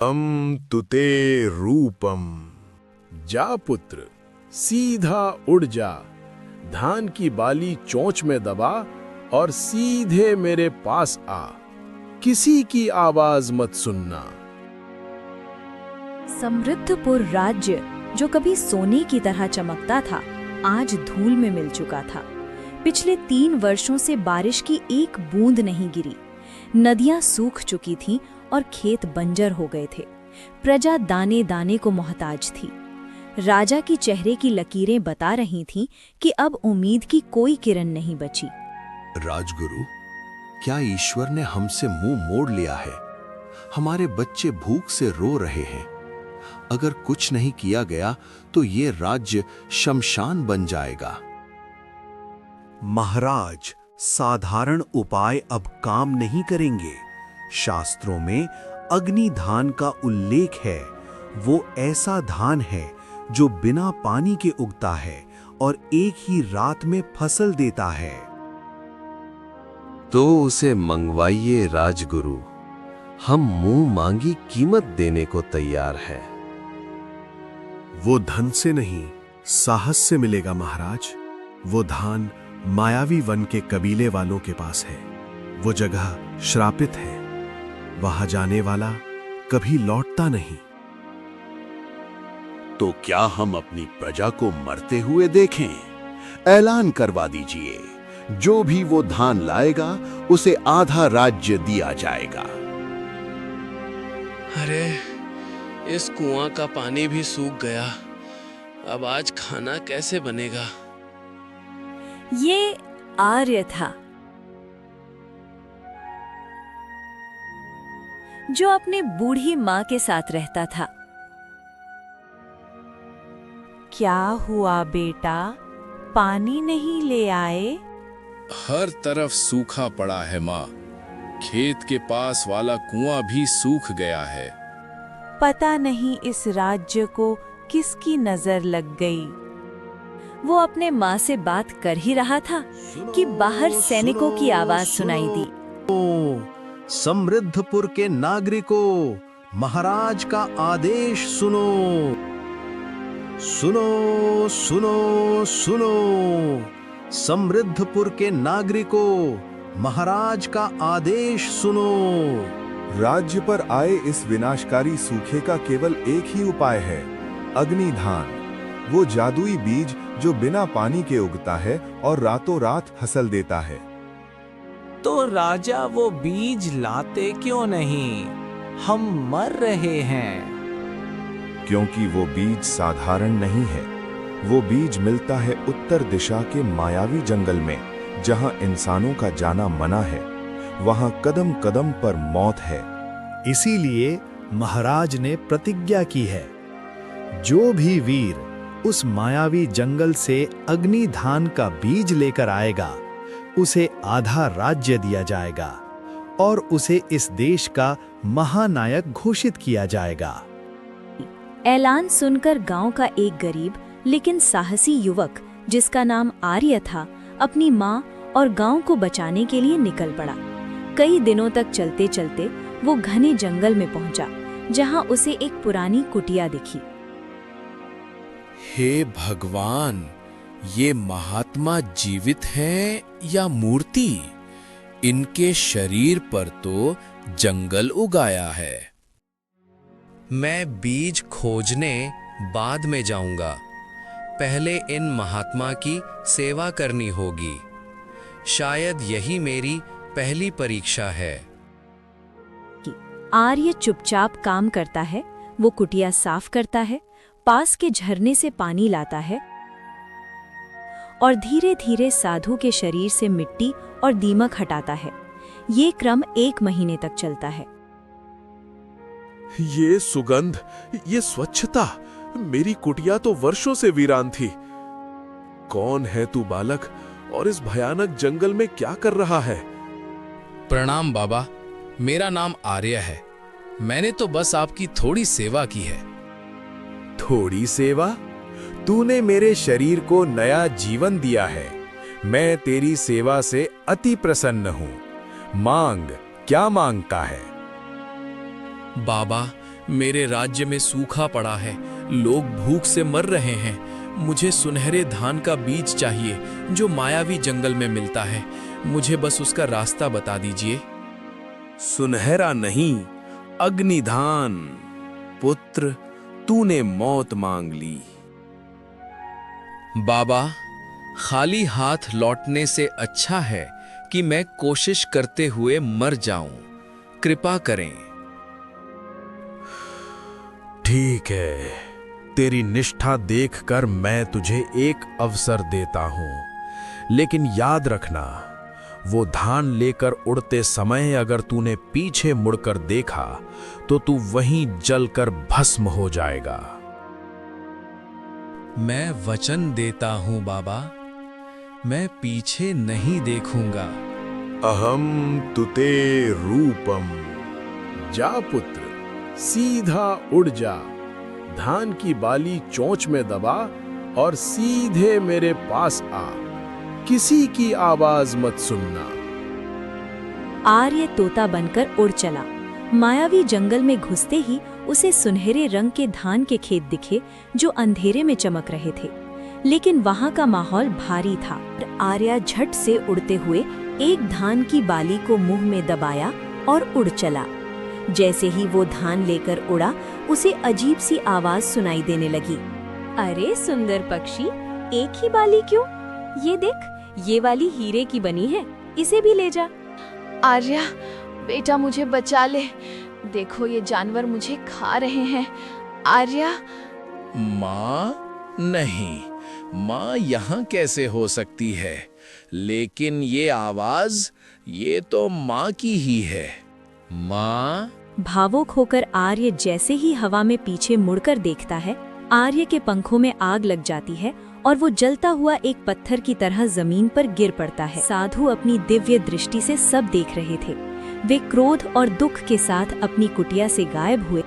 तुते रूपम। जा पुत्र, सीधा उड़ जा, धान की बाली चोंच में दबा और सीधे मेरे पास आ, किसी की आवाज मत सुनना। समृद्धपुर राज्य जो कभी सोने की तरह चमकता था, आज धूल में मिल चुका था। पिछले 3 वर्षों से बारिश की एक बूंद नहीं गिरी। नदियां सूख चुकी थीं और खेत बंजर हो गए थे। प्रजा दाने दाने को मोहताज थी। राजा की चेहरे की लकीरें बता रही थीं कि अब उम्मीद की कोई किरण नहीं बची। राजगुरु, क्या ईश्वर ने हमसे मुंह मोड़ लिया है? हमारे बच्चे भूख से रो रहे हैं। अगर कुछ नहीं किया गया तो ये राज्य शमशान बन जाएगा। महाराज, साधारण उपाय अब काम नहीं करेंगे। शास्त्रों में अग्निधान का उल्लेख है। वो ऐसा धान है जो बिना पानी के उगता है और एक ही रात में फसल देता है। तो उसे मंगवाइए राजगुरु, हम मुंह मांगी कीमत देने को तैयार हैं। वो धन से नहीं, साहस से मिलेगा महाराज। वो धान मायावी वन के कबीले वालों के पास है। वो जगह श्रापित है, वहां जाने वाला कभी लौटता नहीं। तो क्या हम अपनी प्रजा को मरते हुए देखें? ऐलान करवा दीजिए, जो भी वो धान लाएगा उसे आधा राज्य दिया जाएगा। अरे, इस कुआं का पानी भी सूख गया। अब आज खाना कैसे बनेगा? ये आर्य था, जो अपनी बूढ़ी माँ के साथ रहता था। क्या हुआ बेटा, पानी नहीं ले आए? हर तरफ सूखा पड़ा है माँ। खेत के पास वाला कुआं भी सूख गया है। पता नहीं इस राज्य को किसकी नजर लग गई। वो अपने माँ से बात कर ही रहा था कि बाहर सैनिकों की आवाज सुनाई दी। समृद्धपुर के नागरिकों, महाराज का आदेश सुनो। सुनो सुनो सुनो, समृद्धपुर के नागरिकों, महाराज का आदेश सुनो। राज्य पर आए इस विनाशकारी सूखे का केवल एक ही उपाय है, अग्निधान। वो जादुई बीज जो बिना पानी के उगता है और रातों रात फसल देता है। तो राजा वो बीज लाते क्यों नहीं? हम मर रहे हैं। क्योंकि वो बीज साधारण नहीं है। वो बीज मिलता है उत्तर दिशा के मायावी जंगल में, जहां इंसानों का जाना मना है। वहां कदम कदम पर मौत है। इसीलिए महाराज ने प्रतिज्ञा की है, जो भी वीर उस मायावी जंगल से अग्निधान का बीज लेकर आएगा, उसे आधा राज्य दिया जाएगा और उसे इस देश का महानायक घोषित किया जाएगा। ऐलान सुनकर गांव का एक गरीब लेकिन साहसी युवक, जिसका नाम आर्य था, अपनी माँ और गांव को बचाने के लिए निकल पड़ा। कई दिनों तक चलते चलते वो घने जंगल में पहुंचा, जहां उसे एक पुरानी कुटिया दिखी। हे भगवान, ये महात्मा जीवित हैं या मूर्ति? इनके शरीर पर तो जंगल उगाया है। मैं बीज खोजने बाद में जाऊंगा। पहले इन महात्मा की सेवा करनी होगी। शायद यही मेरी पहली परीक्षा है। आर्य चुपचाप काम करता है। वो कुटिया साफ करता है, पास के झरने से पानी लाता है और धीरे धीरे साधु के शरीर से मिट्टी और दीमक हटाता है। ये क्रम 1 महीने तक चलता है। ये सुगंध, ये स्वच्छता, मेरी कुटिया तो वर्षों से वीरान थी। कौन है तू बालक और इस भयानक जंगल में क्या कर रहा है? प्रणाम बाबा, मेरा नाम आर्य है। मैंने तो बस आपकी थोड़ी सेवा की है। थोड़ी सेवा? तूने मेरे शरीर को नया जीवन दिया है। मैं तेरी सेवा से अति प्रसन्न हूं। मांग, क्या मांगता है? बाबा, मेरे राज्य में सूखा पड़ा है, लोग भूख से मर रहे हैं। मुझे सुनहरे धान का बीज चाहिए जो मायावी जंगल में मिलता है। मुझे बस उसका रास्ता बता दीजिए। सुनहरा नहीं, अग्निधान। पुत्र, तूने मौत मांग ली। बाबा, खाली हाथ लौटने से अच्छा है कि मैं कोशिश करते हुए मर जाऊं। कृपा करें। ठीक है, तेरी निष्ठा देखकर मैं तुझे एक अवसर देता हूं, लेकिन याद रखना, वो धान लेकर उड़ते समय अगर तूने पीछे मुड़कर देखा तो तू वहीं जलकर भस्म हो जाएगा। मैं वचन देता हूं बाबा, मैं पीछे नहीं देखूंगा। अहम तुते रूपम। जा पुत्र, सीधा उड़ जा, धान की बाली चोंच में दबा और सीधे मेरे पास आ। किसी की आवाज मत सुनना। आर्य तोता बनकर उड़ चला। मायावी जंगल में घुसते ही उसे सुनहरे रंग के धान के खेत दिखे जो अंधेरे में चमक रहे थे, लेकिन वहां का माहौल भारी था। आर्या झट से उड़ते हुए एक धान की बाली को मुंह में दबाया और उड़ चला। जैसे ही वो धान लेकर उड़ा, उसे अजीब सी आवाज सुनाई देने लगी। अरे सुंदर पक्षी, एक ही बाली क्यों? ये देख, ये वाली हीरे की बनी है, इसे भी ले जा। आर्या बेटा, मुझे बचा ले, देखो ये जानवर मुझे खा रहे हैं। आर्या। माँ नहीं, माँ यहाँ कैसे हो सकती है? लेकिन ये आवाज, ये तो माँ की ही है। माँ। भावुक होकर आर्य जैसे ही हवा में पीछे मुड़कर देखता है, आर्य के पंखों में आग लग जाती है और वो जलता हुआ एक पत्थर की तरह जमीन पर गिर पड़ता है। साधु अपनी दिव्य दृष्टि से सब देख रहे थे। वे क्रोध और दुख के साथ अपनी कुटिया से गायब हुए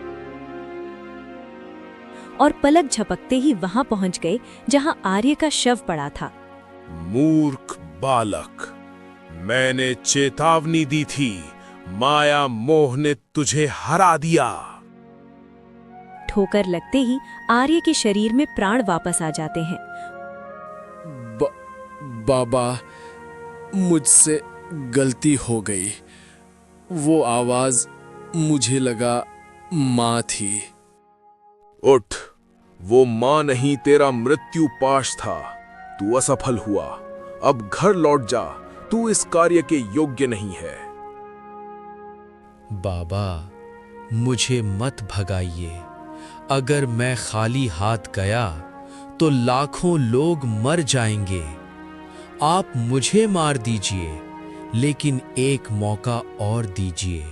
और पलक झपकते ही वहां पहुंच गए जहां आर्य का शव पड़ा था। मूर्ख बालक, मैंने चेतावनी दी थी, माया मोह ने तुझे हरा दिया। ठोकर लगते ही आर्य के शरीर में प्राण वापस आ जाते हैं। बाबा, मुझसे गलती हो गई। वो आवाज मुझे लगा माँ थी। उठ, वो माँ नहीं, तेरा मृत्यु पाश था। तू असफल हुआ, अब घर लौट जा, तू इस कार्य के योग्य नहीं है। बाबा, मुझे मत भगाइए। अगर मैं खाली हाथ गया तो लाखों लोग मर जाएंगे। आप मुझे मार दीजिए, लेकिन एक मौका और दीजिए।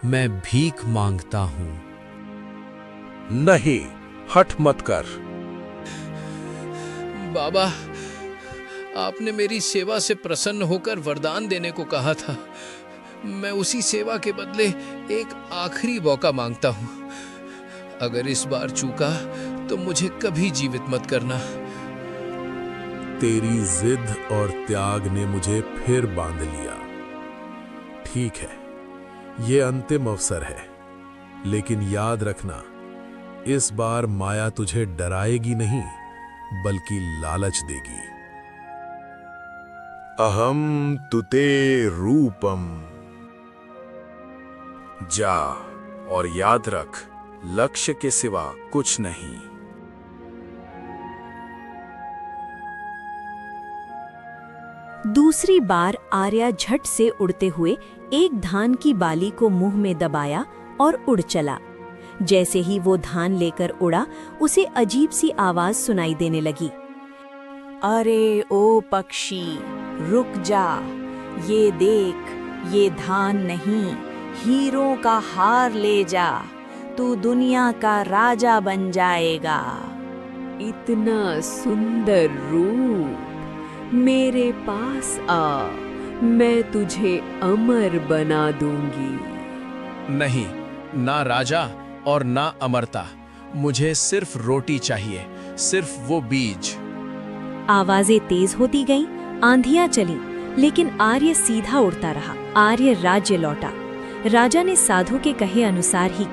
मैं भीख मांगता हूं। नहीं, हठ मत कर। बाबा, आपने मेरी सेवा से प्रसन्न होकर वरदान देने को कहा था। मैं उसी सेवा के बदले एक आखिरी मौका मांगता हूं। अगर इस बार चूका तो मुझे कभी जीवित मत करना। तेरी जिद और त्याग ने मुझे फिर बांध लिया। ठीक है, ये अंतिम अवसर है, लेकिन याद रखना, इस बार माया तुझे डराएगी नहीं, बल्कि लालच देगी। अहम तुते रूपम। जा और याद रख, लक्ष्य के सिवा कुछ नहीं। दूसरी बार आर्या झट से उड़ते हुए एक धान की बाली को मुंह में दबाया और उड़ चला। जैसे ही वो धान लेकर उड़ा, उसे अजीब सी आवाज सुनाई देने लगी। अरे ओ पक्षी, रुक जा, ये देख, ये धान नहीं, हीरों का हार ले जा, तू दुनिया का राजा बन जाएगा। इतना सुंदर रूप, मेरे पास आ, मैं तुझे अमर बना दूंगी। नहीं, ना राजा और ना अमरता, मुझे सिर्फ रोटी चाहिए, सिर्फ वो बीज। आवाजें तेज होती गईं, आंधियां चली, लेकिन आर्य सीधा उड़ता रहा। आर्य राज्य लौटा। राजा ने साधु के कहे अनुसार ही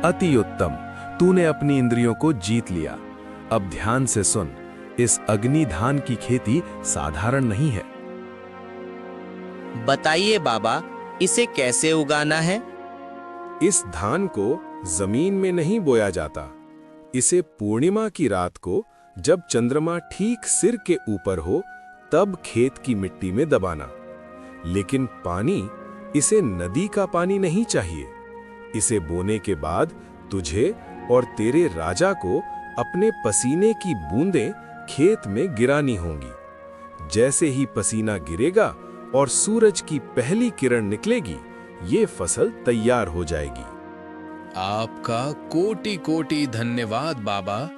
अति उत्तम, तूने अपनी इंद्रियों को जीत लिया। अब ध्यान से सुन, इस अग्नि धान की खेती साधारण नहीं है। बताइए बाबा, इसे कैसे उगाना है? इस धान को जमीन में नहीं बोया जाता। इसे पूर्णिमा की रात को, जब चंद्रमा ठीक सिर के ऊपर हो, तब खेत की मिट्टी में दबाना। लेकिन पानी, इसे नदी का पानी नहीं चाहिए। इसे बोने के बाद तुझे और तेरे राजा को अपने पसीने की बूंदें खेत में गिरानी होंगी। जैसे ही पसीना गिरेगा और सूरज की पहली किरण निकलेगी, ये फसल तैयार हो जाएगी। आपका कोटि कोटि धन्यवाद बाबा।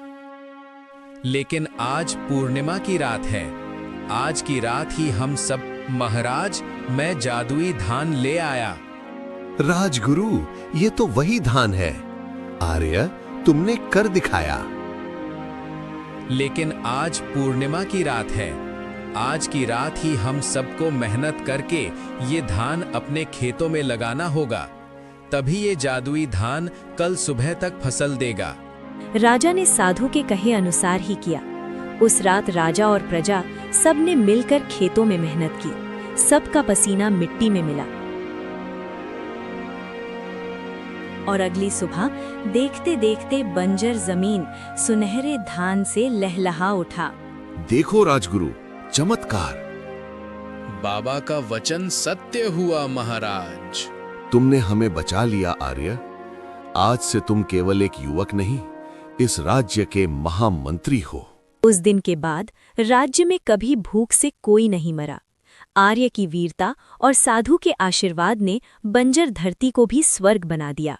लेकिन आज पूर्णिमा की रात है। आज की रात ही हम सब। महाराज, मैं जादुई धान ले आया। राजगुरु, ये तो वही धान है। आर्य, तुमने कर दिखाया। लेकिन आज पूर्णिमा की रात है। आज की रात ही हम सबको मेहनत करके ये धान अपने खेतों में लगाना होगा। तभी ये जादुई धान कल सुबह तक फसल देगा। राजा ने साधु के कहे अनुसार ही किया। उस रात राजा और प्रजा सबने मिलकर खेतों में मेहनत की। सबका पसीना मिट्टी में मिला और अगली सुबह देखते देखते बंजर जमीन सुनहरे धान से लहलहा उठा। देखो राजगुरु, चमत्कार। बाबा का वचन सत्य हुआ महाराज। तुमने हमें बचा लिया आर्य। आज से तुम केवल एक युवक नहीं, इस राज्य के महामंत्री हो। उस दिन के बाद राज्य में कभी भूख से कोई नहीं मरा। आर्य की वीरता और साधु के आशीर्वाद ने बंजर धरती को भी स्वर्ग बना दिया।